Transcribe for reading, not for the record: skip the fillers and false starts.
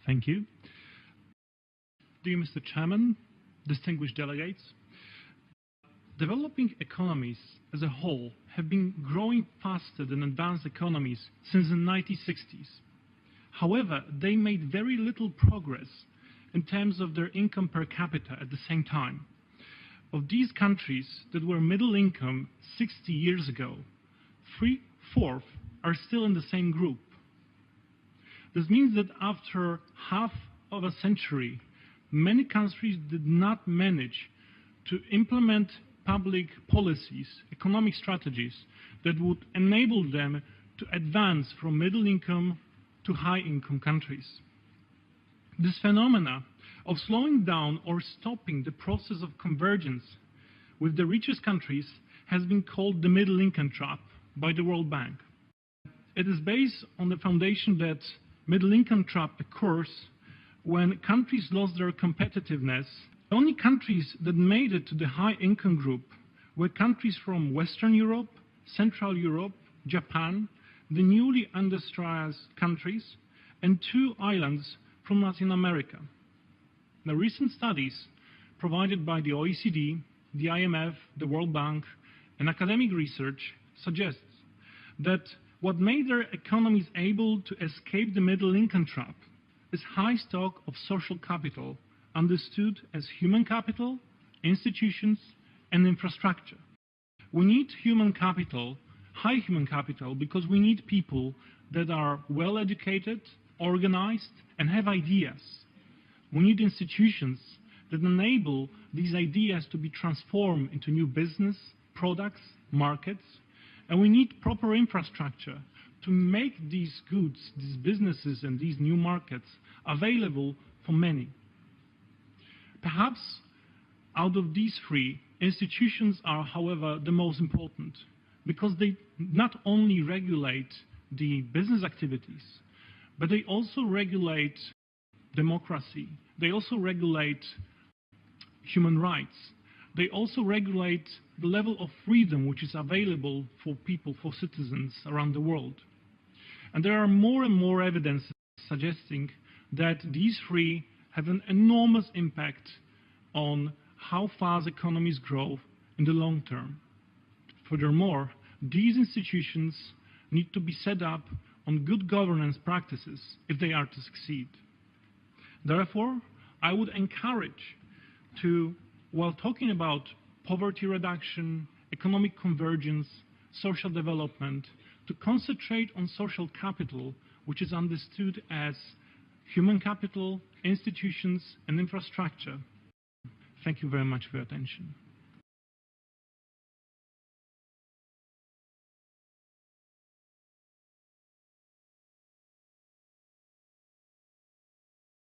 Thank you. Dear Mr. Chairman, distinguished delegates, developing economies as a whole have been growing faster than advanced economies since the 1960s. However, they made very little progress in terms of their income per capita at the same time. Of these countries that were middle income 60 years ago, 3/4 are still in the same group. This means that after half of a century, many countries did not manage to implement public policies, economic strategies that would enable them to advance from middle income to high income countries. This phenomena of slowing down or stopping the process of convergence with the richest countries has been called the middle income trap by the World Bank. It is based on the foundation that middle income trap occurs when countries lost their competitiveness. The only countries that made it to the high income group were countries from Western Europe, Central Europe, Japan, the newly industrialized countries, and 2 islands from Latin America. The recent studies provided by the OECD, the IMF, the World Bank, and academic research suggests that what made their economies able to escape the middle income trap is high stock of social capital, understood as human capital, institutions, and infrastructure. We need human capital, high human capital, because we need people that are well educated, organized, and have ideas. We need institutions that enable these ideas to be transformed into new business, products, markets, and we need proper infrastructure to make these goods, these businesses, and these new markets available for many. Perhaps out of these 3, institutions are, however, the most important because they not only regulate the business activities, but they also regulate democracy. They also regulate human rights. They also regulate the level of freedom which is available for people, for citizens around the world. And there are more and more evidence suggesting that these 3 have an enormous impact on how fast economies grow in the long term. Furthermore, these institutions need to be set up on good governance practices if they are to succeed. Therefore, I would encourage to, while talking about poverty reduction, economic convergence, social development, to concentrate on social capital, which is understood as human capital, institutions, and infrastructure. Thank you very much for your attention.